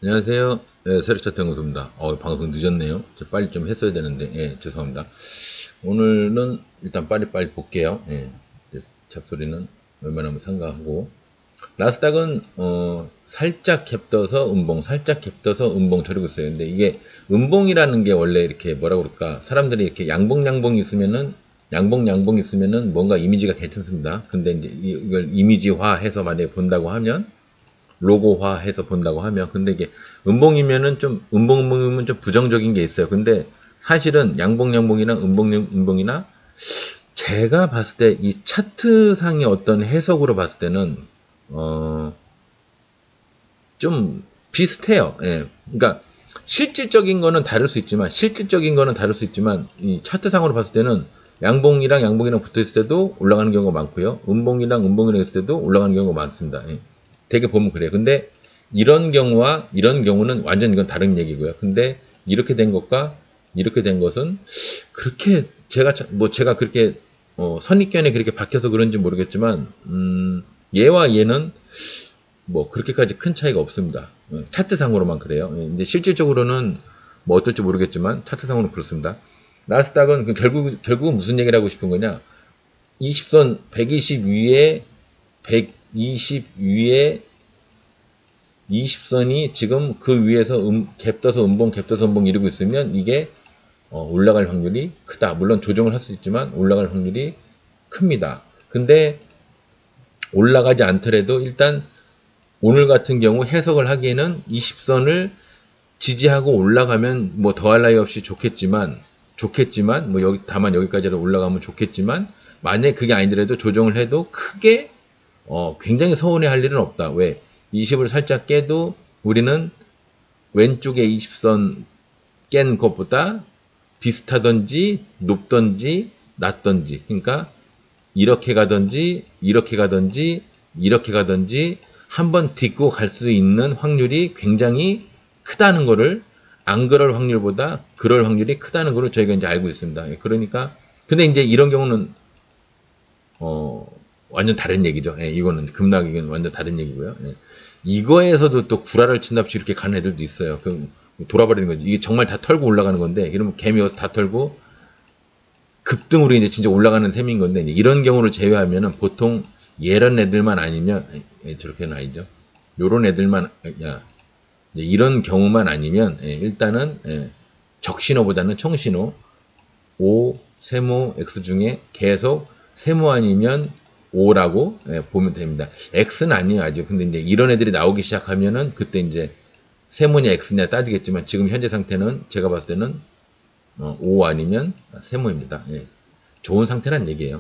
안녕하세요. 새로 차트 연구소입니다. 방송 늦었네요. 빨리 좀 했어야 되는데, 죄송합니다. 오늘은 일단 빨리빨리 볼게요. 잡소리는 웬만하면 삼가하고. 나스닥은, 살짝 갭 떠서 음봉, 살짝 갭 떠서 음봉 저리고 있어요. 근데 이게 음봉이라는 게 원래 이렇게 뭐라 그럴까. 사람들이 이렇게 양봉 있으면은 뭔가 이미지가 괜찮습니다. 근데 이제 이걸 이미지화해서 만약에 본다고 하면, 로고화해서 본다고 하면 근데 이게 음봉이면은 좀 음봉이면 좀 부정적인 게 있어요. 근데 사실은 양봉이랑 음봉이나 제가 봤을 때 이 차트상의 어떤 해석으로 봤을 때는 어 좀 비슷해요. 예. 그러니까 실질적인 거는 다를 수 있지만 이 차트상으로 봤을 때는 양봉이랑 붙어 있을 때도 올라가는 경우가 많고요. 음봉이랑 있을 때도 올라가는 경우가 많습니다. 예. 되게 보면 그래요. 근데 이런 경우와 이런 경우는 완전 이건 다른 얘기고요. 근데 이렇게 된 것과 이렇게 된 것은 그렇게 제가 그렇게 선입견에 그렇게 박혀서 그런지 모르겠지만 얘와 얘는 뭐 그렇게까지 큰 차이가 없습니다. 차트상으로만 그래요. 이제 실질적으로는 뭐 어떨지 모르겠지만 차트상으로 그렇습니다. 나스닥은 결국은 무슨 얘기를 하고 싶은 거냐? 20선 120 위에 120 위에 20선이 지금 그 위에서 갭 떠서 갭 떠서 음봉 이루고 있으면 이게 올라갈 확률이 크다. 물론 조정을 할 수 있지만 올라갈 확률이 큽니다. 근데 올라가지 않더라도 일단 오늘 같은 경우 해석을 하기에는 20선을 지지하고 올라가면 뭐 더할 나위 없이 좋겠지만 뭐 여기 다만 여기까지라도 올라가면 좋겠지만 만약에 그게 아니더라도 조정을 해도 크게 굉장히 서운해할 일은 없다. 왜? 20을 살짝 깨도 우리는 왼쪽에 20선 깬 것보다 비슷하던지 높던지 낮던지 그러니까 이렇게 가든지 한번 딛고 갈 수 있는 확률이 굉장히 크다는 거를 안 그럴 확률보다 그럴 확률이 크다는 거를 저희가 이제 알고 있습니다. 그러니까 근데 이제 이런 경우는 어 완전 다른 얘기죠. 이거는 급락이건 완전 다른 얘기고요. 이거에서도 또 구라를 친답시 이렇게 가는 애들도 있어요. 그 돌아버리는 거지. 이게 정말 다 털고 올라가는 건데 이러면 개미 와서 다 털고 급등으로 이제 진짜 올라가는 셈인 건데 이런 경우를 제외하면은 보통 이런 애들만 아니면 저렇게는 아니죠. 요런 애들만 이런 경우만 아니면 일단은 적신호보다는 청신호 O 세모 X 중에 계속 세모 아니면 O라고 보면 됩니다. X는 아니에요 아직. 근데 이제 이런 애들이 나오기 시작하면은 그때 이제 세모냐 X냐 따지겠지만 지금 현재 상태는 제가 봤을 때는 O 아니면 세모입니다. 좋은 상태란 얘기예요.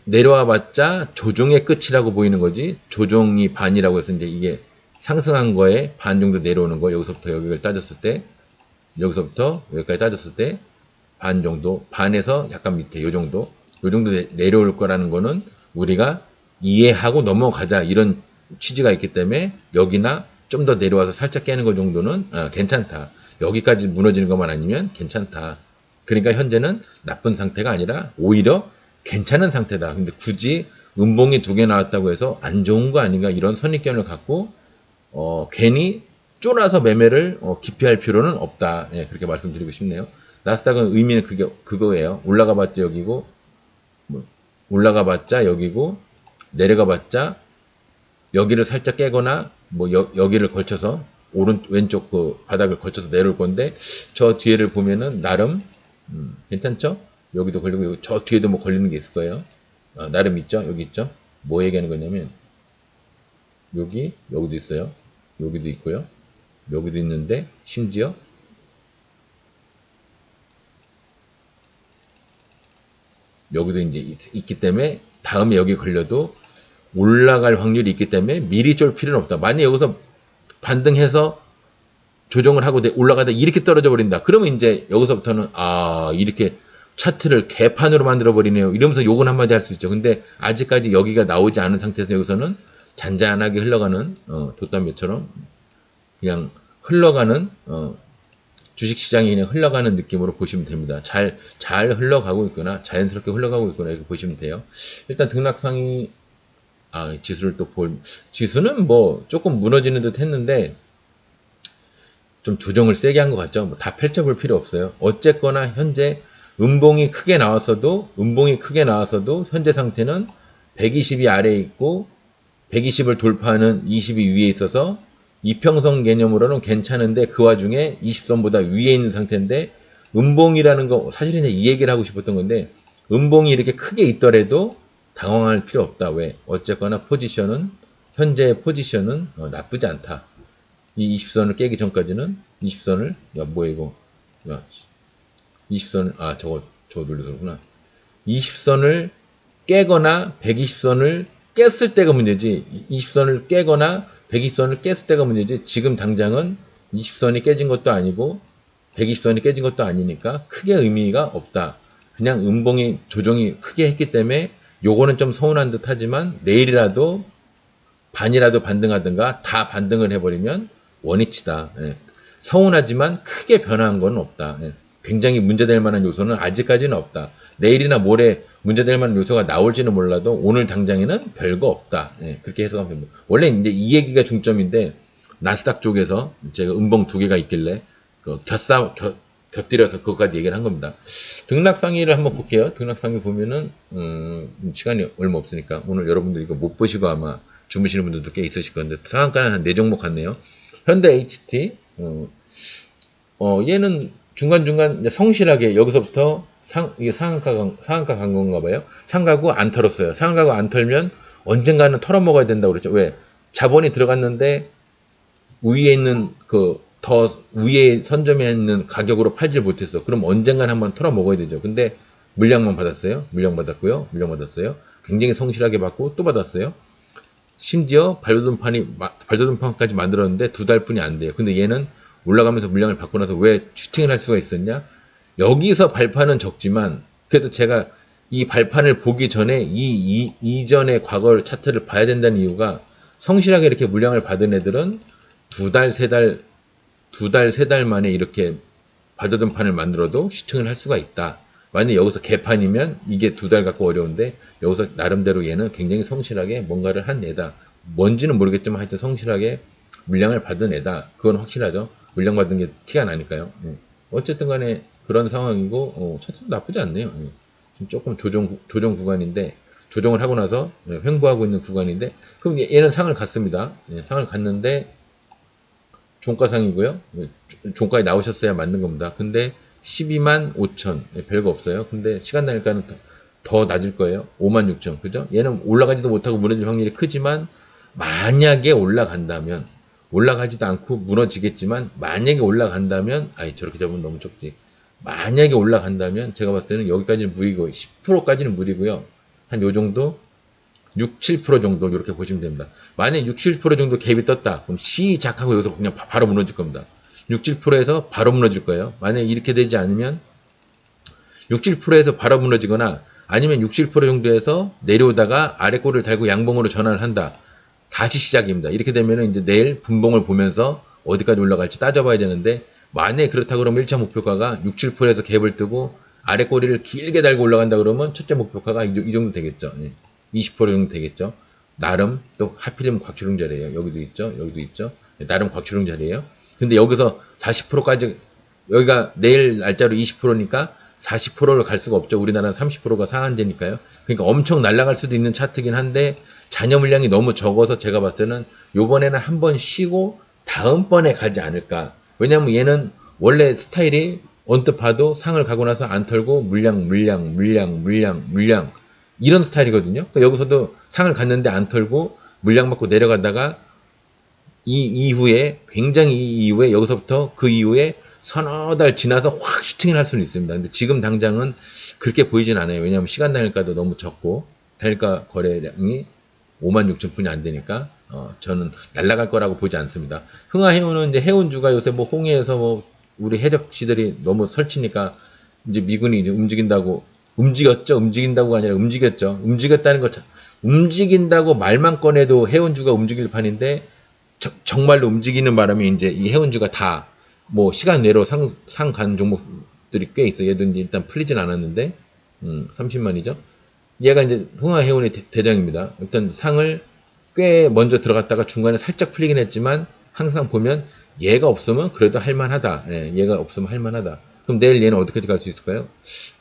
내려와 봤자 조정의 끝이라고 보이는 거지 조정이 반이라고 해서 이제 이게 상승한 거에 반 정도 내려오는 거 여기서부터 여기를 따졌을 때 여기서부터 여기까지 따졌을 때 반 정도 반에서 약간 밑에 요 정도 내려올 거라는 거는 우리가 이해하고 넘어가자 이런 취지가 있기 때문에 여기나 좀 더 내려와서 살짝 깨는 거 정도는 괜찮다. 여기까지 무너지는 것만 아니면 괜찮다. 그러니까 현재는 나쁜 상태가 아니라 오히려 괜찮은 상태다. 근데 굳이 음봉이 두 개 나왔다고 해서 안 좋은 거 아닌가 이런 선입견을 갖고 괜히 쫄아서 매매를 기피할 필요는 없다. 그렇게 말씀드리고 싶네요. 나스닥은 의미는 그거예요. 올라가 봤자 여기고 뭐, 올라가 봤자 여기고 내려가 봤자 여기를 살짝 깨거나 뭐 여기를 걸쳐서 왼쪽 그 바닥을 걸쳐서 내려올 건데 저 뒤에를 보면은 나름 괜찮죠? 여기도 걸리고 저 뒤에도 뭐 걸리는 게 있을 거예요. 나름 있죠? 여기 있죠? 뭐 얘기하는 거냐면 여기도 있어요. 여기도 있고요. 여기도 있는데 심지어 여기도 이제 있기 때문에 다음에 여기 걸려도 올라갈 확률이 있기 때문에 미리 쫄 필요는 없다. 만약 여기서 반등해서 조정을 하고 올라가다 이렇게 떨어져 버린다. 그러면 이제 여기서부터는 이렇게 차트를 개판으로 만들어 버리네요. 이러면서 욕은 한마디 할 수 있죠. 근데 아직까지 여기가 나오지 않은 상태에서 여기서는 잔잔하게 흘러가는 돛담배처럼 그냥 흘러가는 주식시장이 그냥 흘러가는 느낌으로 보시면 됩니다. 잘 흘러가고 있거나 자연스럽게 흘러가고 있거나 이렇게 보시면 돼요. 일단 지수를 지수는 뭐 조금 무너지는 듯 했는데 좀 조정을 세게 한 것 같죠. 뭐 다 펼쳐볼 필요 없어요. 어쨌거나 현재 음봉이 크게 나왔어도 현재 상태는 120이 아래에 있고 120을 돌파하는 20이 위에 있어서 이평선 개념으로는 괜찮은데 그 와중에 20선보다 위에 있는 상태인데 음봉이라는 거 사실은 이 얘기를 하고 싶었던 건데 음봉이 이렇게 크게 있더라도 당황할 필요 없다. 왜? 어쨌거나 현재의 포지션은 나쁘지 않다. 이 20선을 깨기 전까지는 20선을 뭐야 이거 20선을 저거 눌러서구나. 20선을 깨거나 120선을 깼을 때가 문제지 20선을 깨거나 120선을 깼을 때가 문제지 지금 당장은 20선이 깨진 것도 아니고 120선이 깨진 것도 아니니까 크게 의미가 없다. 그냥 음봉이 조정이 크게 했기 때문에 요거는 좀 서운한 듯 하지만 내일이라도 반이라도 반등하든가 다 반등을 해버리면 원위치다. 예. 서운하지만 크게 변화한 건 없다. 예. 굉장히 문제될 만한 요소는 아직까지는 없다. 내일이나 모레 문제될 만한 요소가 나올지는 몰라도 오늘 당장에는 별거 없다. 예. 그렇게 해석하면 됩니다. 원래 이제 이 얘기가 중점인데 나스닥 쪽에서 제가 음봉 두 개가 있길래 곁들여서 그것까지 얘기를 한 겁니다. 등락상위를 한번 볼게요. 등락상위 보면은 시간이 얼마 없으니까 오늘 여러분들 이거 못 보시고 아마 주무시는 분들도 꽤 있으실 건데 상한가는 한 4종목 같네요. 현대 HT 얘는 중간중간 성실하게 여기서부터 이게 상한가 간 건가 봐요. 상가고 안 털었어요. 상가고 안 털면 언젠가는 털어먹어야 된다고 그랬죠. 왜? 자본이 들어갔는데 위에 있는 더 위에 선점에 있는 가격으로 팔질 못했어. 그럼 언젠간 한번 털어먹어야 되죠. 근데 물량만 받았어요. 물량 받았어요. 굉장히 성실하게 받고 또 받았어요. 심지어 발도등판까지 만들었는데 2달뿐이 안 돼요. 근데 얘는 올라가면서 물량을 받고 나서 왜 슈팅을 할 수가 있었냐? 여기서 발판은 적지만 그래도 제가 이 발판을 보기 전에 이전의 과거 차트를 봐야 된다는 이유가 성실하게 이렇게 물량을 받은 애들은 2달, 3달 만에 이렇게 발도등판을 만들어도 슈팅을 할 수가 있다. 만약에 여기서 개판이면 이게 2달 갖고 어려운데 여기서 나름대로 얘는 굉장히 성실하게 뭔가를 한 애다. 뭔지는 모르겠지만 하여튼 성실하게 물량을 받은 애다. 그건 확실하죠. 물량 받은 게 티가 나니까요. 어쨌든 간에 그런 상황이고 차트도 나쁘지 않네요. 조금 조정 구간인데 조정을 하고 나서 횡보하고 있는 구간인데 그럼 얘는 상을 갔습니다. 상을 갔는데 종가상이고요. 종가에 나오셨어야 맞는 겁니다. 근데 12만 5천 별거 없어요. 근데 시간 단위가는 더 낮을 거예요. 5만 6천 그죠? 얘는 올라가지도 못하고 무너질 확률이 크지만 만약에 올라간다면 올라가지도 않고 무너지겠지만 만약에 올라간다면 저렇게 잡으면 너무 좁지. 만약에 올라간다면 제가 봤을 때는 여기까지는 무리고 10%까지는 무리고요. 한 요 정도 6, 7% 정도 이렇게 보시면 됩니다. 만약에 6, 7% 정도 갭이 떴다. 그럼 시작하고 여기서 그냥 바로 무너질 겁니다. 6, 7%에서 바로 무너질 거예요. 만약에 이렇게 되지 않으면 6, 7%에서 바로 무너지거나 아니면 6, 7% 정도에서 내려오다가 아래 꼬리를 달고 양봉으로 전환을 한다. 다시 시작입니다. 이렇게 되면 이제 내일 분봉을 보면서 어디까지 올라갈지 따져봐야 되는데 만약에 그렇다 그러면 1차 목표가가 6, 7%에서 갭을 뜨고 아래 꼬리를 길게 달고 올라간다 그러면 첫째 목표가가 이 정도 되겠죠. 20% 정도 되겠죠. 나름 또 하필이면 곽추릉 자리예요. 여기도 있죠. 나름 곽추릉 자리예요. 근데 여기서 40%까지 여기가 내일 날짜로 20%니까 40%를 갈 수가 없죠. 우리나라는 30%가 상한제니까요. 그러니까 엄청 날아갈 수도 있는 차트긴 한데 잔여 물량이 너무 적어서 제가 봤을 때는 요번에는 한번 쉬고 다음번에 가지 않을까. 왜냐면 얘는 원래 스타일이 언뜻 봐도 상을 가고 나서 안 털고 물량 이런 스타일이거든요. 그러니까 여기서도 상을 갔는데 안 털고 물량 받고 내려가다가 이 이후에 여기서부터 그 이후에 서너 달 지나서 확 슈팅을 할 수는 있습니다. 근데 지금 당장은 그렇게 보이진 않아요. 왜냐하면 시간 단일가도 너무 적고 단일가 거래량이 5만 6천 푼이 안 되니까 저는 날아갈 거라고 보지 않습니다. 흥하해운은 이제 해운주가 요새 뭐 홍해에서 우리 해적지들이 너무 설치니까 이제 미군이 이제 움직인다고가 아니라 움직였죠. 움직였다는 거 움직인다고 말만 꺼내도 해운주가 움직일 판인데 정말로 움직이는 바람에 이제 이 해운주가 다 뭐 시간 내로 상 간 종목들이 꽤 있어요. 얘도 이제 일단 풀리진 않았는데 30만이죠. 얘가 이제 흥하해운의 대장입니다. 일단 상을 꽤 먼저 들어갔다가 중간에 살짝 풀리긴 했지만 항상 보면 얘가 없으면 그래도 할만하다. 예, 얘가 없으면 할만하다. 그럼 내일 얘는 어떻게 갈 수 있을까요?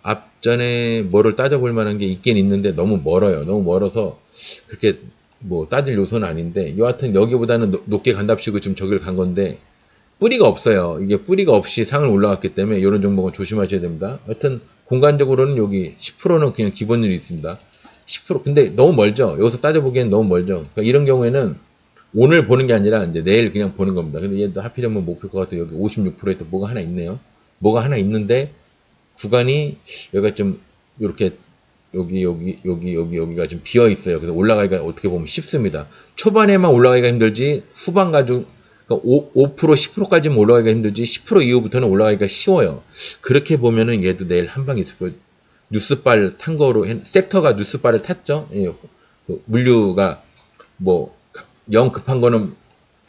앞전에 뭐를 따져볼 만한 게 있긴 있는데 너무 멀어요. 너무 멀어서 그렇게 뭐 따질 요소는 아닌데 여하튼 여기보다는 높게 간답시고 지금 저기를 간 건데 뿌리가 없어요. 이게 뿌리가 없이 상을 올라갔기 때문에 이런 종목은 조심하셔야 됩니다. 하여튼 공간적으로는 여기 10%는 그냥 기본률이 있습니다. 10% 근데 너무 멀죠. 여기서 따져보기엔 너무 멀죠. 그러니까 이런 경우에는 오늘 보는 게 아니라 이제 내일 그냥 보는 겁니다. 근데 얘도 하필이면 목표 것 같아 여기 56%에 또 뭐가 하나 있네요. 뭐가 하나 있는데 구간이 여기가 좀 이렇게 여기가 좀 비어 있어요. 그래서 올라가기가 어떻게 보면 쉽습니다. 초반에만 올라가기가 힘들지 후반 가지고 그러니까 5% 10%까지는 올라가기가 힘들지 10% 이후부터는 올라가기가 쉬워요. 그렇게 보면은 얘도 내일 한 방 있을 거예요. 뉴스발 탄 거로 섹터가 뉴스발을 탔죠. 예, 그 물류가 뭐 영 급한 거는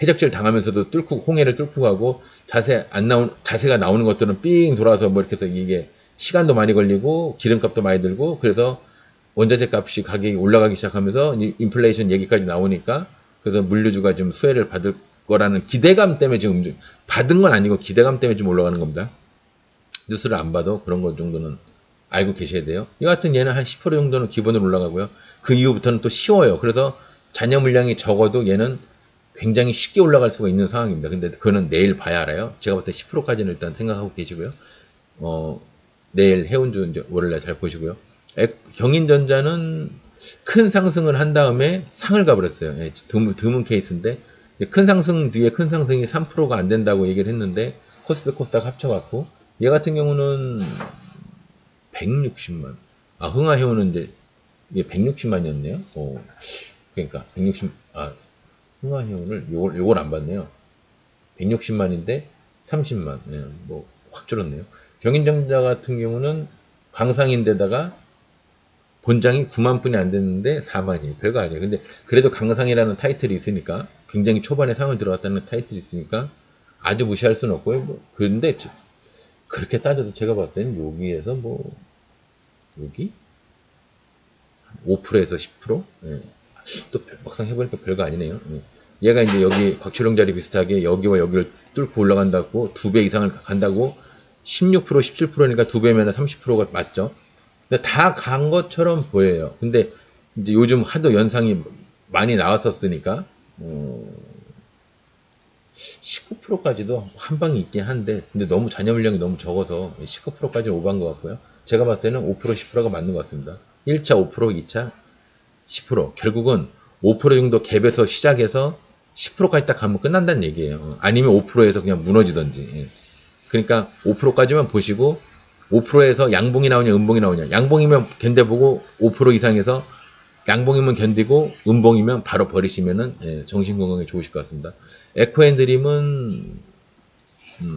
해적질 당하면서도 뚫고 홍해를 뚫고 가고 자세가 나오는 것들은 삥 돌아서 뭐 이렇게 해서 이게 시간도 많이 걸리고 기름값도 많이 들고 그래서 원자재 값이 가격이 올라가기 시작하면서 인플레이션 얘기까지 나오니까 그래서 물류주가 좀 수혜를 받을 거라는 기대감 때문에 지금 받은 건 아니고 기대감 때문에 좀 올라가는 겁니다. 뉴스를 안 봐도 그런 것 정도는 알고 계셔야 돼요. 이 같은 얘는 한 10% 정도는 기본으로 올라가고요. 그 이후부터는 또 쉬워요. 그래서 잔여 물량이 적어도 얘는 굉장히 쉽게 올라갈 수가 있는 상황입니다. 근데 그거는 내일 봐야 알아요. 제가 볼 때 10%까지는 일단 생각하고 계시고요. 내일 해운주 이제 월요일날 잘 보시고요. 경인전자는 큰 상승을 한 다음에 상을 가버렸어요. 예, 드문 케이스인데 큰 상승 뒤에 큰 상승이 3%가 안 된다고 얘기를 했는데 코스피 코스닥 합쳐갖고 얘 같은 경우는 160만. 아 흥하해운은 이제 이게 160만이었네요. 그러니까 160. 흥하해운을 요걸 안 봤네요. 160만인데 30만. 예, 뭐 확 줄었네요. 경인전자 같은 경우는 강상인데다가 본장이 9만 분이 안 됐는데 4만이에요. 별거 아니에요. 근데 그래도 강상이라는 타이틀이 있으니까 굉장히 초반에 상을 들어갔다는 타이틀이 있으니까 아주 무시할 수는 없고요. 뭐, 그런데 그렇게 따져도 제가 봤을 때는 여기에서 뭐 여기 5%에서 10%? 예. 또 막상 해보니까 별거 아니네요. 예. 얘가 이제 여기 곽철용 자리 비슷하게 여기와 여기를 뚫고 올라간다고 2배 이상을 간다고 16% 17%니까 2배면 30%가 맞죠. 근데 다 간 것처럼 보여요. 근데 이제 요즘 하도 연상이 많이 나왔었으니까 19%까지도 한 방이 있긴 한데 근데 너무 잔여 물량이 너무 적어서 19%까지 오버한 것 같고요. 제가 봤을 때는 5% 10%가 맞는 것 같습니다. 1차 5% 2차 10% 결국은 5% 정도 갭에서 시작해서 10%까지 딱 가면 끝난다는 얘기예요. 아니면 5%에서 그냥 무너지던지. 예. 그러니까 5%까지만 보시고 5%에서 양봉이 나오냐 음봉이 나오냐. 양봉이면 견뎌보고 5% 이상에서 양봉이면 견디고 음봉이면 바로 버리시면은 예, 정신 건강에 좋으실 것 같습니다. 에코앤드림은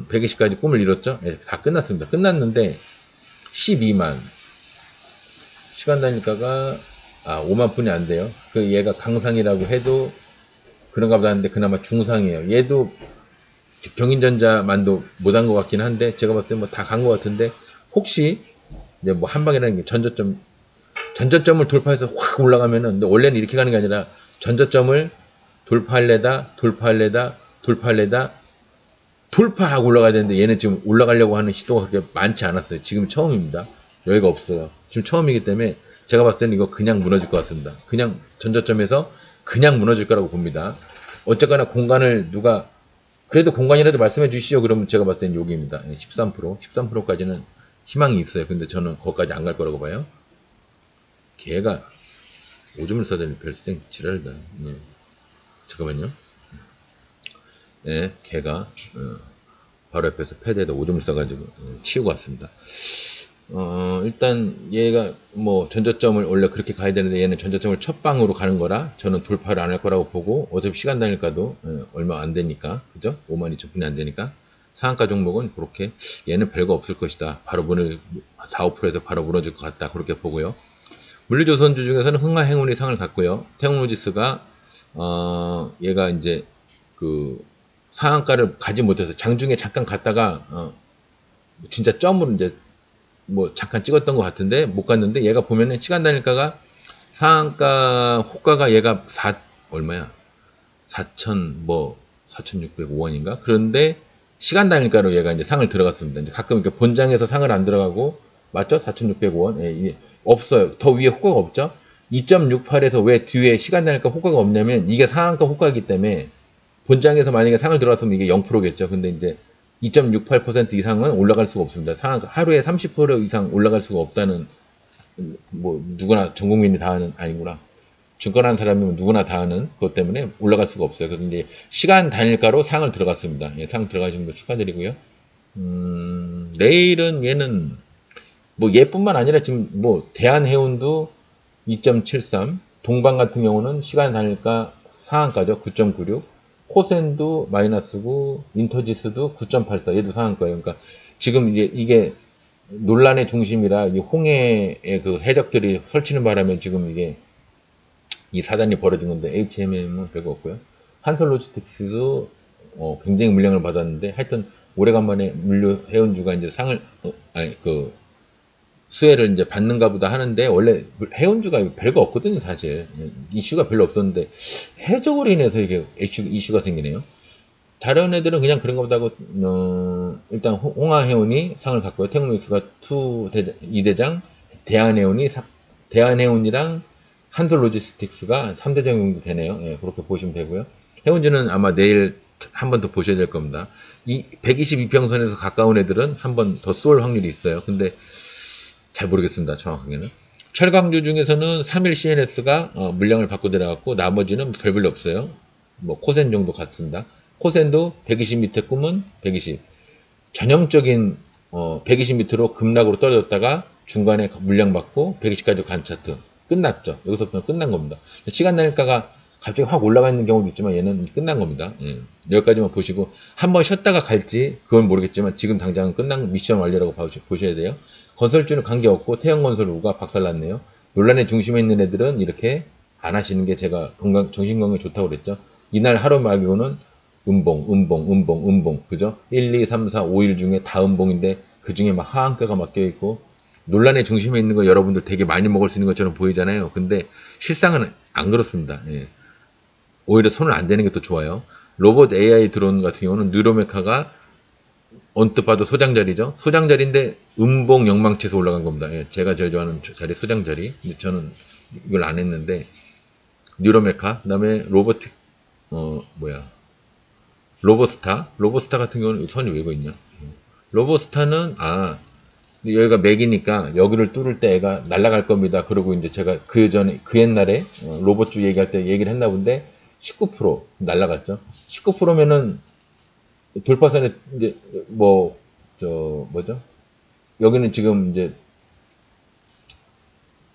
120까지 꿈을 이뤘죠. 예, 다 끝났습니다. 끝났는데 12만 시간 단위가가 5만 분이 안 돼요. 그 얘가 강상이라고 해도 그런가 보다 하는데 그나마 중상이에요. 얘도 경인전자만도 못한 것 같긴 한데 제가 봤을 때 뭐 다 간 것 같은데 혹시 이제 뭐 한방이라는 게 전저점을 돌파해서 확 올라가면은 근데 원래는 이렇게 가는 게 아니라 전저점을 돌파하려다 돌파하고 올라가야 되는데 얘는 지금 올라가려고 하는 시도가 그렇게 많지 않았어요. 지금 처음입니다. 여기가 없어요. 지금 처음이기 때문에 제가 봤을 때는 이거 그냥 무너질 것 같습니다. 그냥 전저점에서 그냥 무너질 거라고 봅니다. 어쨌거나 공간을 누가 그래도 공간이라도 말씀해 주시죠. 그러면 제가 봤을 때는 여기입니다. 13%까지는 희망이 있어요. 근데 저는 거기까지 안 갈 거라고 봐요. 걔가 오줌을 싸대는 별생 지랄다. 잠깐만요. 네, 걔가 바로 옆에서 패드에다 오줌을 싸가지고 치우고 왔습니다. 일단 얘가 뭐 전저점을 원래 그렇게 가야 되는데 얘는 전저점을 첫 방으로 가는 거라 저는 돌파를 안 할 거라고 보고 어차피 시간 단일가도 얼마 안 되니까 그죠? 52,000분이 안 되니까 상한가 종목은 그렇게 얘는 별거 없을 것이다. 바로 4, 5%에서 바로 무너질 것 같다. 그렇게 보고요. 물류조선주 중에서는 흥하행운이 상을 갖고요. 태웅로지스가 얘가 이제 그 상한가를 가지 못해서 장중에 잠깐 갔다가 진짜 점으로 이제 뭐 잠깐 찍었던 것 같은데 못 갔는데 얘가 보면은 시간 단일가가 상한가 호가가 얘가 얼마야? 4천 뭐 4,605원인가? 그런데 시간 단일가로 얘가 이제 상을 들어갔습니다. 이제 가끔 이렇게 본장에서 상을 안 들어가고, 맞죠? 4,605원. 예, 이게 없어요. 더 위에 호가가 없죠? 2.68에서 왜 뒤에 시간 단일가 호가가 없냐면 이게 상한가 호가이기 때문에 본장에서 만약에 상을 들어갔으면 이게 0%겠죠. 근데 이제 2.68% 이상은 올라갈 수가 없습니다. 상한가 하루에 30% 이상 올라갈 수가 없다는, 뭐 누구나 전 국민이 다 아는, 아니구나. 증권하는 사람이면 누구나 다 아는 그것 때문에 올라갈 수가 없어요. 그래서 이제 시간 단일가로 상을 들어갔습니다. 예, 상 들어가신 거 축하드리고요. 내일은 얘는 뭐 얘뿐만 아니라 지금 뭐 대한해운도 2.73, 동방 같은 경우는 시간 단일가 상한가죠. 9.96, 코센도 마이너스고 인터지스도 9.84, 얘도 상한가예요. 그러니까 지금 이게 논란의 중심이라 이 홍해의 그 해적들이 설치는 바람에 지금 이게 이 사단이 벌어진 건데 HMM은 별거 없고요. 한솔로지스틱스도 굉장히 물량을 받았는데 하여튼 오래간만에 물류 해운주가 이제 상을 수혜를 이제 받는가 보다 하는데 원래 해운주가 별거 없거든요 사실. 이슈가 별로 없었는데 해적으로 인해서 이게 이슈가 생기네요. 다른 애들은 그냥 그런가 보다 하고 일단 홍하해운이 상을 갖고요. 태국뉴스가 2대장, 대한해운이랑 한솔로지스틱스가 3대장 정도 되네요. 예, 그렇게 보시면 되고요. 해운주는 아마 내일 한 번 더 보셔야 될 겁니다. 이 122평선에서 가까운 애들은 한 번 더 쏠 확률이 있어요. 근데 잘 모르겠습니다. 정확하게는. 철강주 중에서는 3일 CNS가 물량을 받고 들어갔고 나머지는 별로 없어요. 뭐 코센 정도 같습니다. 코센도 120 밑에 꿈은 120. 전형적인 120 밑으로 급락으로 떨어졌다가 중간에 물량 받고 120까지 간 차트. 끝났죠. 여기서부터 끝난 겁니다. 시간 단일가가 갑자기 확 올라가 있는 경우도 있지만 얘는 끝난 겁니다. 예. 여기까지만 보시고 한번 쉬었다가 갈지 그건 모르겠지만 지금 당장은 끝난 미션 완료라고 보셔야 돼요. 건설주는 관계없고 태형건설 우가 박살났네요. 논란의 중심에 있는 애들은 이렇게 안 하시는 게 제가 정신건강에 좋다고 그랬죠. 이날 하루 말고는 음봉 그죠? 1, 2, 3, 4, 5일 중에 다 음봉인데 그 중에 막 하한가가 막 껴있고 논란의 중심에 있는 거 여러분들 되게 많이 먹을 수 있는 것처럼 보이잖아요. 근데 실상은 안 그렇습니다. 예. 오히려 손을 안 대는 게 더 좋아요. 로봇 AI 드론 같은 경우는 뉴로메카가 언뜻 봐도 소장자리죠. 소장자리인데 음봉 영망치에서 올라간 겁니다. 예, 제가 제일 좋아하는 자리 소장자리. 근데 저는 이걸 안 했는데 뉴로메카, 그다음에 로보스타 같은 경우는 선이 왜 있냐? 로보스타는 여기가 맥이니까 여기를 뚫을 때 애가 날아갈 겁니다. 그러고 이제 제가 그 옛날에 로봇주 얘기할 때 얘기를 했나 본데 19% 날아갔죠. 19%면은 돌파선에 이제 뭐죠? 여기는 지금 이제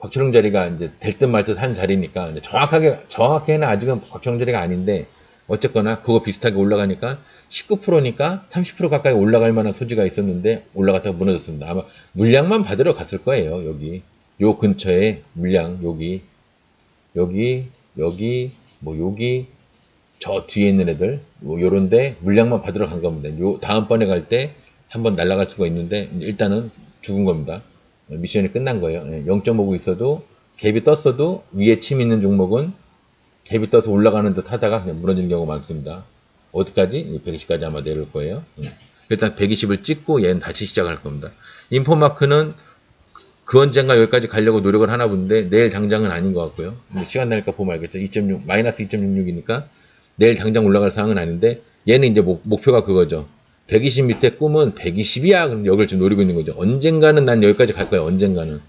곽철웅 자리가 이제 될 듯 말 듯 한 자리니까 정확하게는 아직은 곽철웅 자리가 아닌데 어쨌거나 그거 비슷하게 올라가니까 19%니까 30% 가까이 올라갈 만한 소지가 있었는데 올라갔다가 무너졌습니다. 아마 물량만 받으러 갔을 거예요. 여기 요 근처에 물량 여기 저 뒤에 있는 애들 뭐 요런데 물량만 받으러 간 겁니다. 요 다음번에 갈 때 한번 날아갈 수가 있는데 일단은 죽은 겁니다. 미션이 끝난 거예요. 0.5고 있어도 갭이 떴어도 위에 침 있는 종목은 갭이 떠서 올라가는 듯 하다가 그냥 무너지는 경우가 많습니다. 어디까지? 120까지 아마 내려올 거예요. 일단 120을 찍고 얘는 다시 시작할 겁니다. 인포마크는 그 언젠가 여기까지 가려고 노력을 하나 본데 내일 당장은 아닌 것 같고요. 시간 나니까 보면 알겠죠. 2.6, 마이너스 2.66이니까 내일 당장 올라갈 상황은 아닌데 얘는 이제 목표가 그거죠. 120 밑에 꿈은 120이야. 그럼 여기를 지금 노리고 있는 거죠. 언젠가는 난 여기까지 갈 거야. 언젠가는.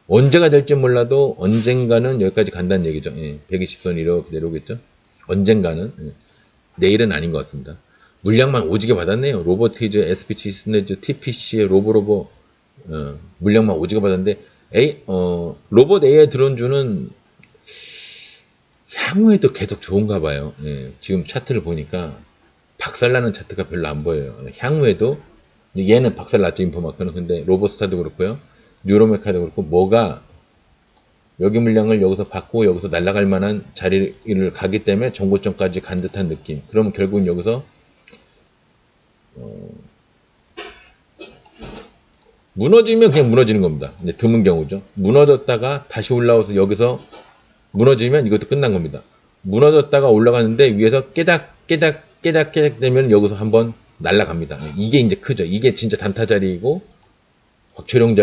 언제가 될지 몰라도 언젠가는 여기까지 간다는 얘기죠. 120선 이렇게 내려오겠죠. 언젠가는. 내일은 아닌 것 같습니다. 물량만 오지게 받았네요. 로보티즈, SPC, 스네즈, TPC의 로보로보 물량만 오지게 받았는데 로봇 AI 드론주는 향후에도 계속 좋은가 봐요. 지금 차트를 보니까 박살나는 차트가 별로 안 보여요. 향후에도 얘는 박살났죠. 인포마크는. 근데 로보스타도 그렇고요. 뉴로메카도 그렇고 뭐가 여기 물량을 여기서 받고 여기서 날아갈 만한 자리를 가기 때문에 정고점까지 간 듯한 느낌. 그러면 결국은 여기서 무너지면 그냥 무너지는 겁니다. 드문 경우죠. 무너졌다가 다시 올라와서 여기서 무너지면 이것도 끝난 겁니다. 무너졌다가 올라가는데 위에서 깨작 깨작깨작 되면 여기서 한번 날아갑니다. 이게 이제 크죠. 이게 진짜 단타 자리이고 곽초룡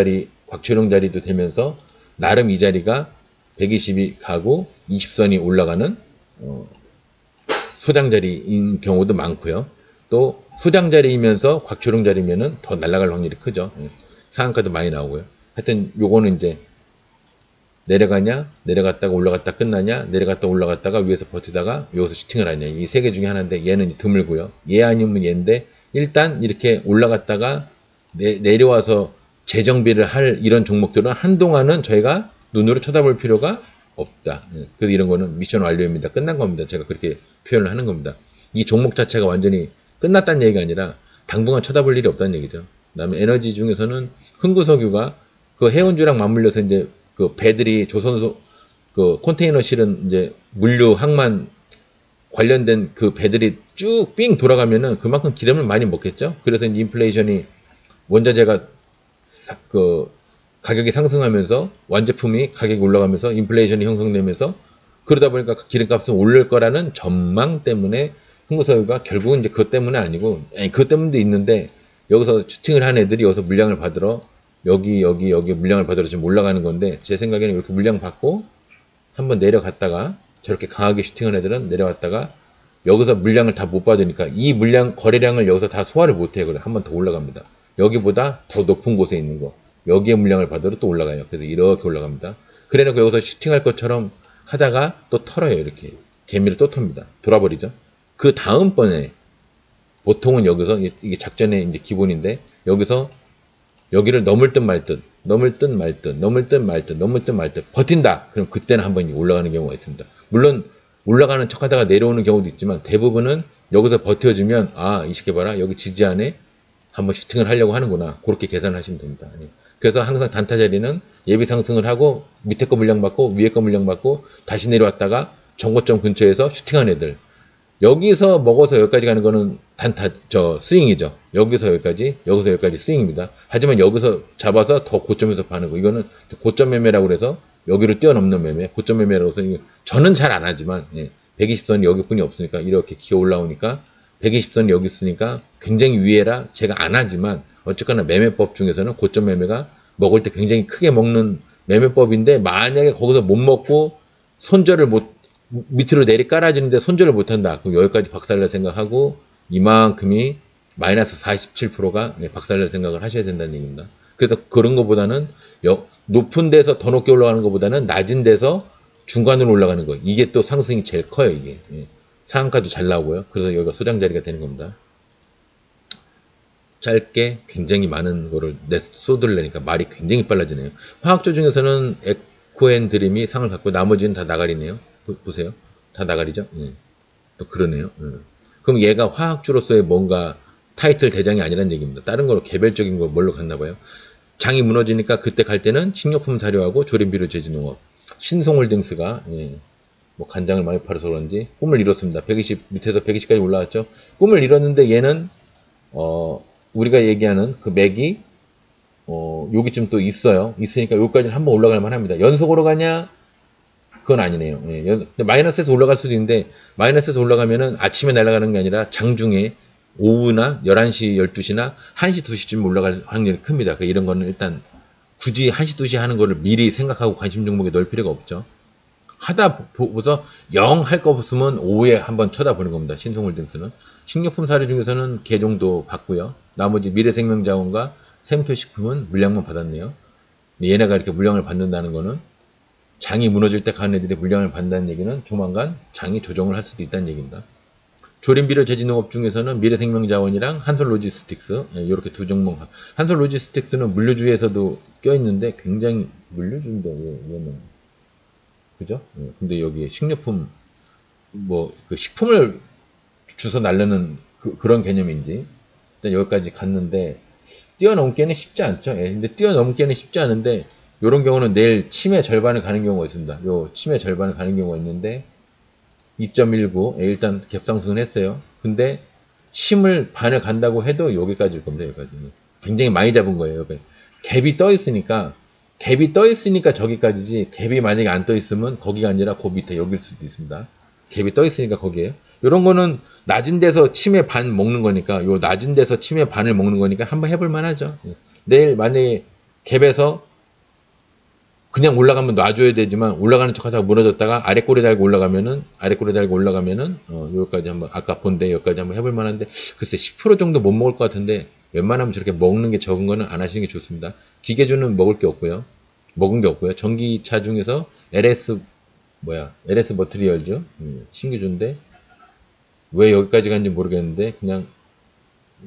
자리도 되면서 나름 이 자리가 120이 가고 20선이 올라가는 소장 자리인 경우도 많고요. 또 소장 자리이면서 곽초룡 자리면은 더 날아갈 확률이 크죠. 상한가도 많이 나오고요. 하여튼 요거는 이제 내려갔다가 올라갔다 끝나냐, 내려갔다 올라갔다가 위에서 버티다가 여기서 슈팅을 하냐, 이 세 개 중에 하나인데 얘는 드물고요. 얘 아니면 얘인데 일단 이렇게 올라갔다가 내려와서 재정비를 할 이런 종목들은 한동안은 저희가 눈으로 쳐다볼 필요가 없다. 그래서 이런 거는 미션 완료입니다. 끝난 겁니다. 제가 그렇게 표현을 하는 겁니다. 이 종목 자체가 완전히 끝났다는 얘기가 아니라 당분간 쳐다볼 일이 없다는 얘기죠. 그다음에 에너지 중에서는 흥구석유가 그 해운주랑 맞물려서 이제 그 배들이 조선소 그 컨테이너 실은 이제 물류 항만 관련된 그 배들이 쭉 삥 돌아가면은 그만큼 기름을 많이 먹겠죠. 그래서 이제 인플레이션이 원자재가 그 가격이 상승하면서 완제품이 가격이 올라가면서 인플레이션이 형성되면서 그러다 보니까 기름값은 오를 거라는 전망 때문에 흥구석유가 결국은 이제 그것 때문에 아니고 그것 때문도 있는데 여기서 슈팅을 한 애들이 여기서 물량을 받으러 여기 물량을 받으러 지금 올라가는 건데 제 생각에는 이렇게 물량 받고 한번 내려갔다가 저렇게 강하게 슈팅한 애들은 내려갔다가 여기서 물량을 다 못 받으니까 이 물량 거래량을 여기서 다 소화를 못해요. 그래 한번 더 올라갑니다. 여기보다 더 높은 곳에 있는 거 여기에 물량을 받으러 또 올라가요. 그래서 이렇게 올라갑니다. 그래놓고 여기서 슈팅할 것처럼 하다가 또 털어요. 이렇게 개미를 또 텁니다. 돌아버리죠. 그 다음번에 보통은 여기서 이게 작전의 이제 기본인데 여기서 여기를 넘을 듯 말 듯 버틴다. 그럼 그때는 한번 올라가는 경우가 있습니다. 물론 올라가는 척하다가 내려오는 경우도 있지만 대부분은 여기서 버텨주면 이 새끼 봐라 여기 지지하네 한번 슈팅을 하려고 하는구나 그렇게 계산을 하시면 됩니다. 그래서 항상 단타 자리는 예비 상승을 하고 밑에 거 물량 받고 위에 거 물량 받고 다시 내려왔다가 정고점 근처에서 슈팅한 애들 여기서 먹어서 여기까지 가는 거는 스윙이죠. 여기서 여기까지 스윙입니다. 하지만 여기서 잡아서 더 고점에서 파는 거. 이거는 고점 매매라고 그래서 여기를 뛰어넘는 매매, 고점 매매라고 해서 저는 잘 안 하지만 120선이 여기뿐이 없으니까 이렇게 기어 올라오니까 120선이 여기 있으니까 굉장히 위에라 제가 안 하지만 어쨌거나 매매법 중에서는 고점 매매가 먹을 때 굉장히 크게 먹는 매매법인데 만약에 거기서 못 먹고 손절을 밑으로 내리 깔아지는데 손절을 못한다. 그럼 여기까지 박살날 생각하고 이만큼이 마이너스 47%가 박살날 생각을 하셔야 된다는 얘기입니다. 그래서 그런 것보다는 높은 데서 더 높게 올라가는 것보다는 낮은 데서 중간으로 올라가는 거. 이게 또 상승이 제일 커요. 이게 상한가도 잘 나오고요. 그래서 여기가 소장 자리가 되는 겁니다. 짧게 굉장히 많은 거를 쏟으려니까 말이 굉장히 빨라지네요. 화학조 중에서는 에코앤 드림이 상을 갖고 나머지는 다 나가리네요. 보세요. 다 나가리죠? 또 그러네요. 그럼 얘가 화학주로서의 뭔가 타이틀 대장이 아니라는 얘기입니다. 다른 거로 개별적인 거 뭘로 갔나 봐요. 장이 무너지니까 그때 갈 때는 식료품 사료하고 조림비료 제지농업. 신송홀딩스가 뭐 간장을 많이 팔아서 그런지 꿈을 이뤘습니다. 120 밑에서 120까지 올라왔죠. 꿈을 이뤘는데 얘는 우리가 얘기하는 그 맥이 여기쯤 또 있으니까 여기까지는 한번 올라갈 만합니다. 연속으로 가냐? 그건 아니네요. 마이너스에서 올라갈 수도 있는데 마이너스에서 올라가면은 아침에 날아가는 게 아니라 장중에 오후나 11시, 12시나 1시, 2시쯤 올라갈 확률이 큽니다. 그러니까 이런 거는 일단 굳이 1시, 2시 하는 거를 미리 생각하고 관심 종목에 넣을 필요가 없죠. 하다 보고서 영 할 거 없으면 오후에 한번 쳐다보는 겁니다. 신송홀딩스는. 식료품 사료 중에서는 개종도 받고요. 나머지 미래생명자원과 생표식품은 물량만 받았네요. 얘네가 이렇게 물량을 받는다는 거는 장이 무너질 때 가는 애들이 물량을 받는다는 얘기는 조만간 장이 조정을 할 수도 있다는 얘기입니다. 조림비료 제지농업 중에서는 미래생명자원이랑 한솔로지스틱스 이렇게 두 종목. 한솔로지스틱스는 물류주에서도 껴있는데 굉장히 물류주인데 얘는 그죠? 근데 여기 식료품 그 식품을 주워 날르는 그런 개념인지 일단 여기까지 갔는데 뛰어넘기는 쉽지 않죠. 근데 뛰어넘기는 쉽지 않은데 이런 경우는 내일 침의 절반을 가는 경우가 있습니다. 요 침의 절반을 가는 경우가 있는데 2.19 일단 갭상승은 했어요. 근데 침을 반을 간다고 해도 여기까지일 겁니다. 여기까지 굉장히 많이 잡은 거예요. 갭이 떠 있으니까 저기까지지 갭이 만약에 안 떠 있으면 거기가 아니라 그 밑에 여기일 수도 있습니다. 갭이 떠 있으니까 거기에요. 이런 거는 낮은 데서 침에 반 먹는 거니까, 요 낮은 데서 침에 반을 먹는 거니까 한번 해볼 만하죠. 내일 만약에 갭에서 그냥 올라가면 놔줘야 되지만 올라가는 척하다가 무너졌다가 아래 꼬리 달고 올라가면은 여기까지 한번 아까 본데 여기까지 한번 해볼 만한데 글쎄 10% 정도 못 먹을 것 같은데 웬만하면 저렇게 먹는 게 적은 거는 안 하시는 게 좋습니다. 기계주는 먹을 게 없고요. 먹은 게 없고요. 전기차 중에서 LS 머트리얼즈 신규주인데 왜 여기까지 간지 모르겠는데 그냥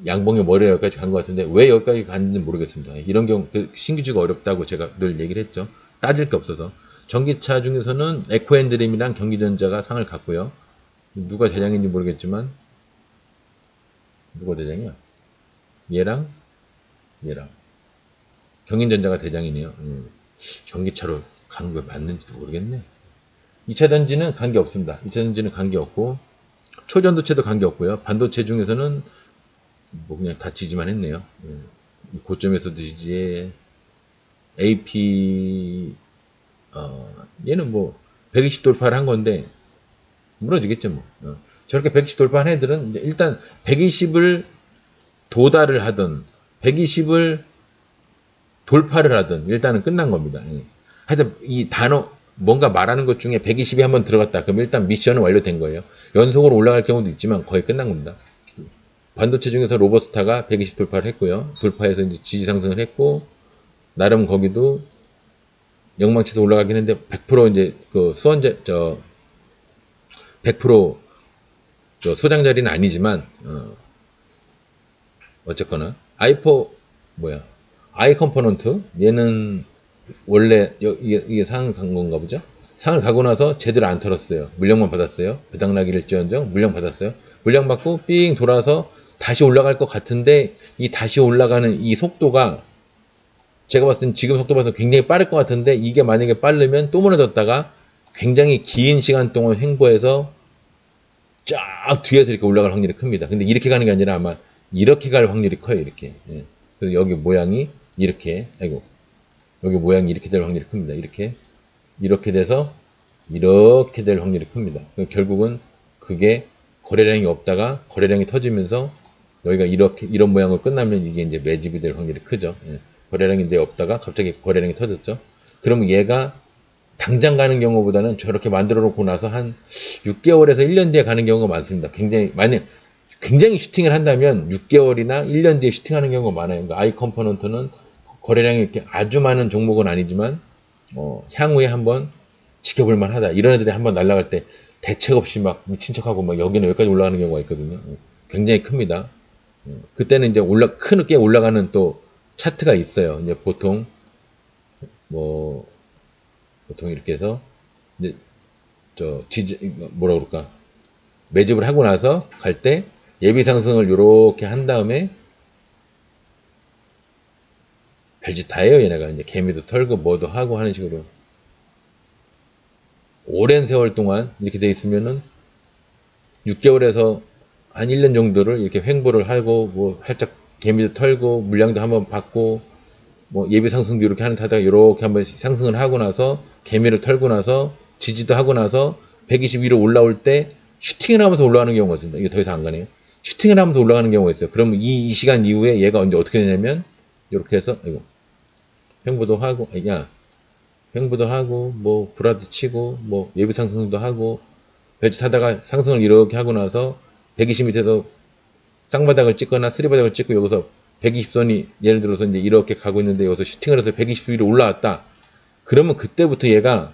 양봉의 머리가 여기까지 간 것 같은데 왜 여기까지 갔는지 모르겠습니다. 이런 경우 신규주가 어렵다고 제가 늘 얘기를 했죠. 따질 게 없어서. 전기차 중에서는 에코앤드림이랑 경기전자가 상을 갖고요. 누가 대장인지 모르겠지만 누가 대장이야? 얘랑 경인전자가 대장이네요. 전기차로 가는 거 맞는지도 모르겠네. 2차 전지는 관계 없습니다. 2차 전지는 관계 없고 초전도체도 관계 없고요. 반도체 중에서는 뭐 그냥 다 지지만 했네요. 이 고점에서 드시지 AP 얘는 뭐 120 돌파를 한 건데 무너지겠죠 뭐. 저렇게 120 돌파한 애들은 이제 일단 120을 도달을 하든 120을 돌파를 하든 일단은 끝난 겁니다. 하여튼 이 단어 뭔가 말하는 것 중에 120이 한번 들어갔다. 그럼 일단 미션은 완료된 거예요. 연속으로 올라갈 경우도 있지만 거의 끝난 겁니다. 반도체 중에서 로버스타가 120 돌파를 했고요. 돌파해서 이제 지지 상승을 했고, 나름 거기도 영망치에서 올라가긴 했는데, 100% 이제 그 100% 소장 자리는 아니지만, 어쨌거나, 아이 컴포넌트, 얘는 원래, 이게 상을 간 건가 보죠? 상을 가고 나서 제대로 안 털었어요. 물량만 받았어요. 배당나기를지언정 물량 받았어요. 물량 받고 삥 돌아서 다시 올라갈 것 같은데 이 다시 올라가는 이 속도가 제가 봤을 땐 지금 속도 봐서 굉장히 빠를 것 같은데 이게 만약에 빠르면 또 무너졌다가 굉장히 긴 시간 동안 횡보해서 쫙 뒤에서 이렇게 올라갈 확률이 큽니다. 근데 이렇게 가는 게 아니라 아마 이렇게 갈 확률이 커요. 이렇게. 그래서 여기 모양이 이렇게 여기 모양이 이렇게 될 확률이 큽니다. 이렇게 돼서 이렇게 될 확률이 큽니다. 결국은 그게 거래량이 없다가 거래량이 터지면서 여기가 이런 모양으로 끝나면 이게 이제 매집이 될 확률이 크죠. 거래량이 없다가 갑자기 거래량이 터졌죠. 그러면 얘가 당장 가는 경우보다는 저렇게 만들어 놓고 나서 한 6개월에서 1년 뒤에 가는 경우가 많습니다. 굉장히 슈팅을 한다면 6개월이나 1년 뒤에 슈팅하는 경우가 많아요. 그러니까 아이 컴포넌트는 거래량이 이렇게 아주 많은 종목은 아니지만 향후에 한번 지켜볼 만하다. 이런 애들이 한번 날아갈 때 대책 없이 막 미친 척하고 막 여기는 여기까지 올라가는 경우가 있거든요. 굉장히 큽니다. 그때는 이제 크게 올라가는 또 차트가 있어요. 이제 보통 이렇게 해서 이제 뭐라 그럴까 매집을 하고 나서 갈 때 예비 상승을 요렇게 한 다음에 별짓 다 해요. 얘네가 이제 개미도 털고 뭐도 하고 하는 식으로 오랜 세월 동안 이렇게 돼 있으면은 6개월에서 한 1년 정도를 이렇게 횡보를 하고 뭐 살짝 개미도 털고 물량도 한번 받고 뭐 예비 상승도 이렇게 하다가 이렇게 한번 상승을 하고 나서 개미를 털고 나서 지지도 하고 나서 120 위로 올라올 때 슈팅을 하면서 올라가는 경우가 있습니다. 이게 더 이상 안 가네요. 슈팅을 하면서 올라가는 경우가 있어요. 그러면 이 시간 이후에 얘가 이제 어떻게 되냐면 이렇게 해서 횡보도 하고 뭐 브라도 치고 뭐 예비 상승도 하고 별짓 하다가 상승을 이렇게 하고 나서 120 밑에서 쌍바닥을 찍거나 쓰리바닥을 찍고 여기서 120선이 예를 들어서 이제 이렇게 가고 있는데 여기서 슈팅을 해서 120 위로 올라왔다. 그러면 그때부터 얘가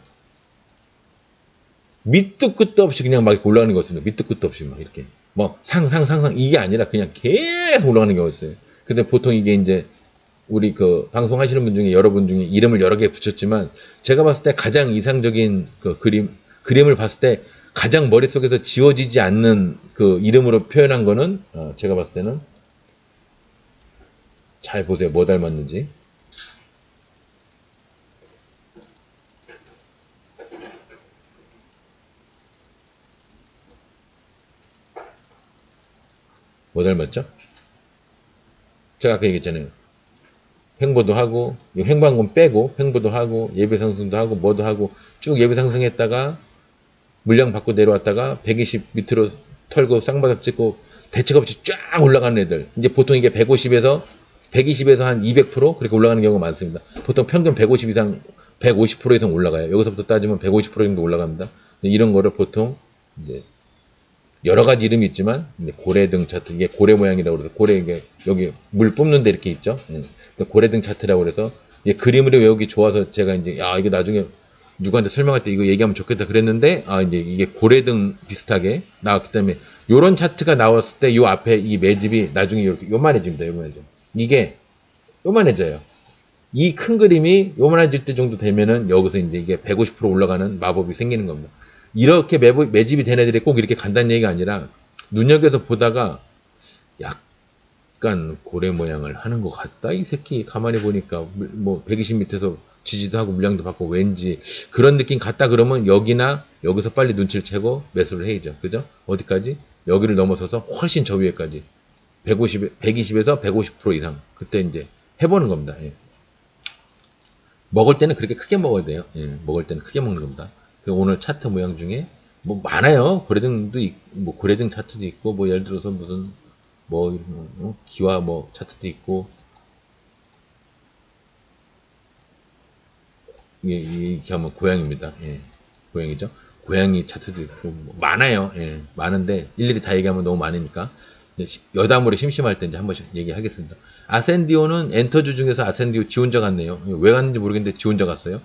밑도 끝도 없이 그냥 막 올라가는 거였습니다. 밑도 끝도 없이 막 이렇게 뭐 상상 이게 아니라 그냥 계속 올라가는 경우였어요. 근데 보통 이게 이제 우리 그 방송하시는 분 중에 여러분 중에 이름을 여러 개 붙였지만 제가 봤을 때 가장 이상적인 그 그림을 봤을 때 가장 머릿속에서 지워지지 않는 그 이름으로 표현한 거는 제가 봤을 때는 잘 보세요. 뭐 닮았는지. 뭐 닮았죠? 제가 아까 얘기했잖아요. 횡보도 하고 횡보한 건 빼고 횡보도 하고 예비 상승도 하고 뭐도 하고 쭉 예비 상승했다가 물량 받고 내려왔다가 120 밑으로 털고 쌍바닥 찍고 대책 없이 쫙 올라가는 애들. 이제 보통 이게 120에서 한 200% 그렇게 올라가는 경우가 많습니다. 보통 평균 150 이상, 150% 이상 올라가요. 여기서부터 따지면 150% 정도 올라갑니다. 이런 거를 보통 이제 여러 가지 이름이 있지만 고래등 차트, 이게 고래 모양이라고 그래서 고래, 이게 여기 물 뿜는 데 이렇게 있죠. 고래등 차트라고 그래서 그림으로 외우기 좋아서 제가 이제 이거 나중에 누구한테 설명할 때 이거 얘기하면 좋겠다 그랬는데 이제 이게 고래등 비슷하게 나왔기 때문에 요런 차트가 나왔을 때 요 앞에 이 매집이 나중에 이렇게 요만해집니다. 요만해져. 이게 요만해져요. 이 큰 그림이 요만해질 때 정도 되면은 여기서 이제 이게 150% 올라가는 마법이 생기는 겁니다. 이렇게 매집이 된 애들이 꼭 이렇게 간다는 얘기가 아니라 눈여겨서 보다가 약간 고래 모양을 하는 것 같다. 이 새끼 가만히 보니까 뭐 120m에서 지지도 하고 물량도 받고 왠지 그런 느낌 같다 그러면 여기나 여기서 빨리 눈치를 채고 매수를 해야죠. 그죠? 어디까지? 여기를 넘어서서 훨씬 저 위에까지 120에서 150% 이상 그때 이제 해보는 겁니다. 예. 먹을 때는 그렇게 크게 먹어야 돼요. 예. 먹을 때는 크게 먹는 겁니다. 오늘 차트 모양 중에 뭐 많아요. 고래등도 뭐 고래등 차트도 있고 뭐 예를 들어서 무슨 뭐 기와 뭐 차트도 있고 이렇게 하면 고양입니다. 예. 고양이죠. 고양이 차트도 있고 뭐 많아요. 예. 많은데 일일이 다 얘기하면 너무 많으니까 여담으로 심심할 때 이제 한 번씩 얘기하겠습니다. 아센디오는 엔터주 중에서 아센디오 지 혼자 갔네요. 왜 갔는지 모르겠는데 지 혼자 갔어요.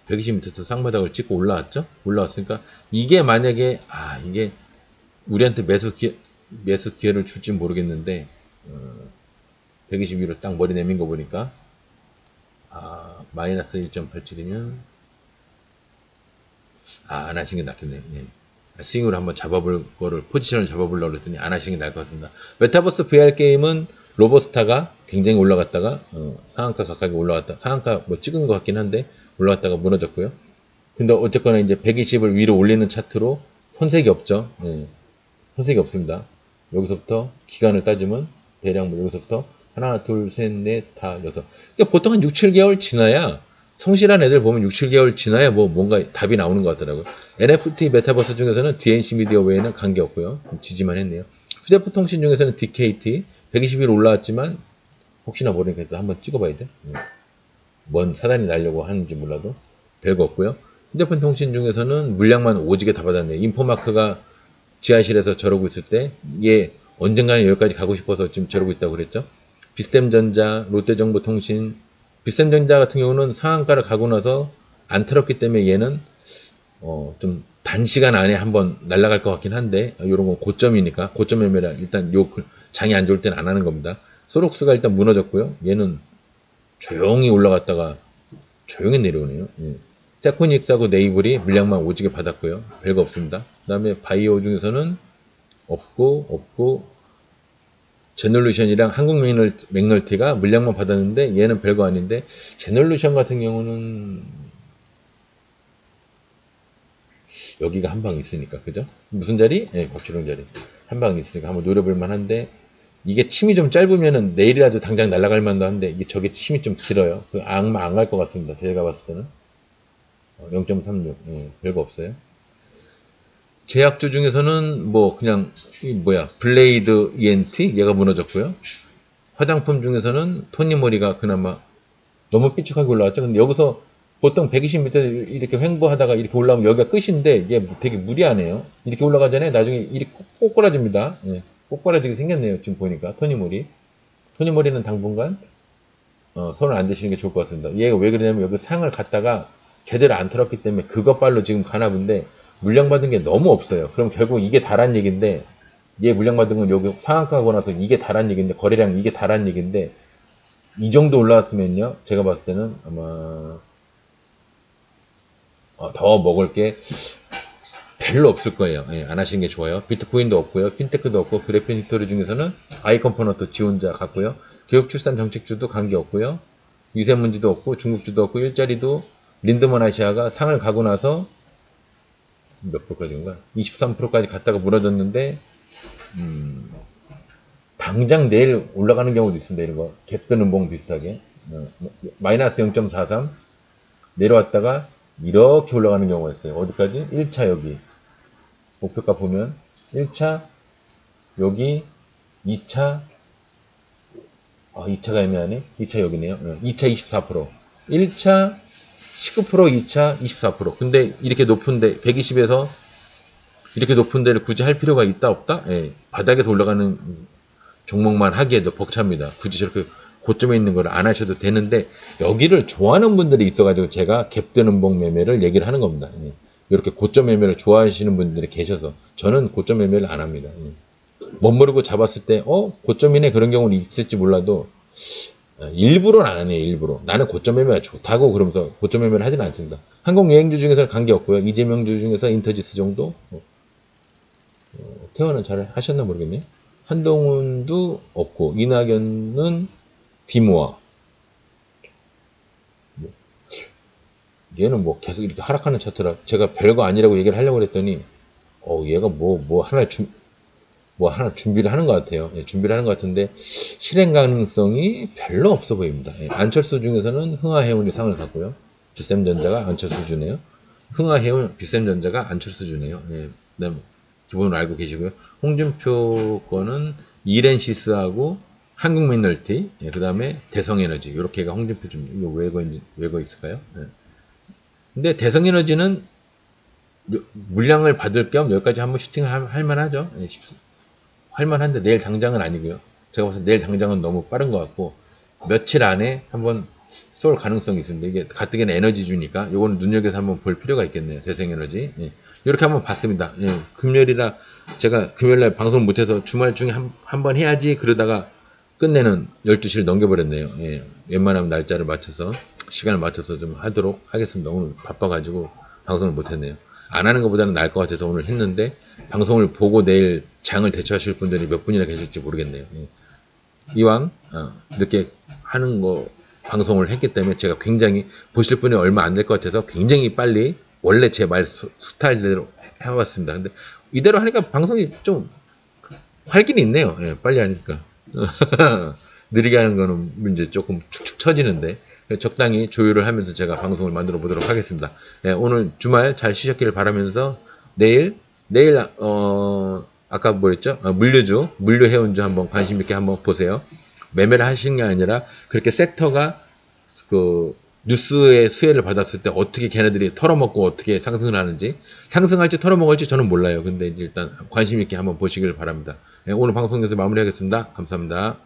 120m에서 쌍바닥을 찍고 올라왔죠? 올라왔으니까 이게 만약에 이게 우리한테 매수 기회를 줄지 모르겠는데 120위로 딱 머리 내민 거 보니까 마이너스 1.87이면 안 하시는 게 낫겠네요. 예. 스윙으로 한번 잡아볼 거를 포지션을 잡아보려고 그랬더니 안 하시는 게 나을 것 같습니다. 메타버스 VR 게임은 로버스타가 굉장히 올라갔다가 상한가 가까이 올라갔다. 상한가 뭐 찍은 것 같긴 한데 올라갔다가 무너졌고요. 근데 어쨌거나 이제 120을 위로 올리는 차트로 손색이 없죠. 예. 손색이 없습니다. 여기서부터 기간을 따지면 대략 뭐 여기서부터 하나, 둘, 셋, 넷, 다, 여섯. 그러니까 보통 한 6, 7개월 지나야 성실한 애들 보면 6, 7개월 지나야 뭐 뭔가 답이 나오는 것 같더라고요. NFT 메타버스 중에서는 DNC 미디어 외에는 관계없고요. 지지만 했네요. 휴대폰 통신 중에서는 DKT 120일 올라왔지만 혹시나 모르니까 또 한번 찍어봐야죠. 뭔 사단이 나려고 하는지 몰라도 별거 없고요. 휴대폰 통신 중에서는 물량만 오지게 다 받았네요. 인포마크가 지하실에서 저러고 있을 때 얘 언젠가는 여기까지 가고 싶어서 지금 저러고 있다고 그랬죠. 비쌤전자, 롯데정보통신, 비쌤전자 같은 경우는 상한가를 가고 나서 안 틀었기 때문에 얘는 좀 단시간 안에 한번 날아갈 것 같긴 한데 이런 건 고점이니까 고점 매매라 일단 요 장이 안 좋을 때는 안 하는 겁니다. 소록스가 일단 무너졌고요. 얘는 조용히 올라갔다가 조용히 내려오네요. 예. 세코닉스하고 네이블이 물량만 오지게 받았고요. 별거 없습니다. 그 다음에 바이오 중에서는 없고 제널루션이랑 한국 맥널티가 물량만 받았는데 얘는 별거 아닌데 제널루션 같은 경우는 여기가 한 방 있으니까 그죠? 무슨 자리? 예, 곽주령 자리. 한 방 있으니까 한번 노려볼 만한데 이게 침이 좀 짧으면은 내일이라도 당장 날아갈 만도 한데 이게 저게 침이 좀 길어요. 아마 안 갈 것 같습니다. 제가 봤을 때는 0.36 별거 없어요. 제약주 중에서는 뭐 그냥 블레이드 ENT 얘가 무너졌고요. 화장품 중에서는 토니모리가 그나마 너무 삐죽하게 올라왔죠. 근데 여기서 보통 120m 이렇게 횡보하다가 이렇게 올라오면 여기가 끝인데 이게 되게 무리하네요. 이렇게 올라가잖아요. 나중에 이렇게 꼬꾸라집니다. 예, 꼬꾸라지게 생겼네요. 지금 보니까 토니모리는 당분간 손을 안 대시는 게 좋을 것 같습니다. 얘가 왜 그러냐면 여기 상을 갖다가 제대로 안 털었기 때문에 그것발로 지금 가나 본데 물량 받은 게 너무 없어요. 그럼 결국 이게 다란 얘기인데 얘 물량 받은 건 여기 상한가 하고 나서 이게 다란 얘기인데 거래량 이게 다란 얘기인데 이 정도 올라왔으면요. 제가 봤을 때는 아마 더 먹을 게 별로 없을 거예요. 예, 안 하시는 게 좋아요. 비트코인도 없고요. 핀테크도 없고 그래핀 히스토리 중에서는 아이컴포너트 지 혼자 같고요. 교육출산 정책주도 관계없고요. 유세문지도 없고 중국주도 없고 일자리도 린드먼 아시아가 상을 가고 나서 몇 프로까지인가? 23%까지 갔다가 무너졌는데 당장 내일 올라가는 경우도 있습니다. 이런 거 갭변 음봉 비슷하게 마이너스 0.43 내려왔다가 이렇게 올라가는 경우가 있어요. 어디까지? 1차 여기. 목표가 보면 1차 여기 2차 2차가 애매하네. 2차 여기네요. 2차 24%. 1차 19%, 2차 24%. 근데 이렇게 높은데 120에서 이렇게 높은 데를 굳이 할 필요가 있다 없다? 예. 바닥에서 올라가는 종목만 하기에도 벅찹니다. 굳이 저렇게 고점에 있는 걸 안 하셔도 되는데 여기를 좋아하는 분들이 있어가지고 제가 갭드는 복 매매를 얘기를 하는 겁니다. 예. 이렇게 고점 매매를 좋아하시는 분들이 계셔서 저는 고점 매매를 안 합니다. 예. 멋모르고 잡았을 때 고점이네 그런 경우는 있을지 몰라도 일부러는 안 하네요. 일부러 나는 고점 매매가 좋다고 그러면서 고점 매매를 하지는 않습니다. 한국 여행주 중에서는 관계없고요. 이재명주 중에서 인터지스 정도 태원은 잘 하셨나 모르겠네요. 한동훈도 없고 이낙연은 디모아 얘는 뭐 계속 이렇게 하락하는 차트라 제가 별거 아니라고 얘기를 하려고 했더니 얘가 뭐 하나 준비를 하는 것 같아요. 예, 준비를 하는 것 같은데 실행 가능성이 별로 없어 보입니다. 예, 안철수 중에서는 흥하해운이 상을 갖고요. 비쌤전자가 안철수 주네요. 흥하해운 비쌤전자가 안철수 주네요. 예, 기본으로 알고 계시고요. 홍준표 거는 이렌시스하고 한국미널티, 예, 그 다음에 대성에너지 이렇게가 홍준표 좀 이거 왜거 있을까요? 예. 근데 대성에너지는 물량을 받을 겸 여기까지 한번 슈팅할 만하죠. 예, 할만한데 내일 당장은 아니고요. 제가 봐서 내일 당장은 너무 빠른 것 같고 며칠 안에 한번 쏠 가능성이 있습니다. 이게 가뜩이나 에너지주니까 요거는 눈여겨서 한번 볼 필요가 있겠네요. 대생에너지. 예. 이렇게 한번 봤습니다. 예. 금요일이라 제가 금요일날 방송 못해서 주말 중에 한 번 해야지 그러다가 끝내는 12시를 넘겨버렸네요. 예. 웬만하면 날짜를 맞춰서 시간을 맞춰서 좀 하도록 하겠습니다. 오늘 바빠가지고 방송을 못했네요. 안 하는 것보다는 나을 것 같아서 오늘 했는데 방송을 보고 내일 장을 대처하실 분들이 몇 분이나 계실지 모르겠네요. 예. 이왕 늦게 하는 거 방송을 했기 때문에 제가 굉장히 보실 분이 얼마 안 될 것 같아서 굉장히 빨리 원래 제 말 스타일대로 해봤습니다. 근데 이대로 하니까 방송이 좀 활기는 있네요. 예, 빨리 하니까. 느리게 하는 거는 문제 조금 축축 처지는데 적당히 조율을 하면서 제가 방송을 만들어 보도록 하겠습니다. 예, 오늘 주말 잘 쉬셨기를 바라면서 내일 아까 뭐랬죠? 물류해운주 한번 관심 있게 한번 보세요. 매매를 하시는 게 아니라 그렇게 섹터가 그 뉴스의 수혜를 받았을 때 어떻게 걔네들이 털어먹고 어떻게 상승을 하는지 상승할지 털어먹을지 저는 몰라요. 근데 일단 관심 있게 한번 보시길 바랍니다. 예, 오늘 방송에서 마무리하겠습니다. 감사합니다.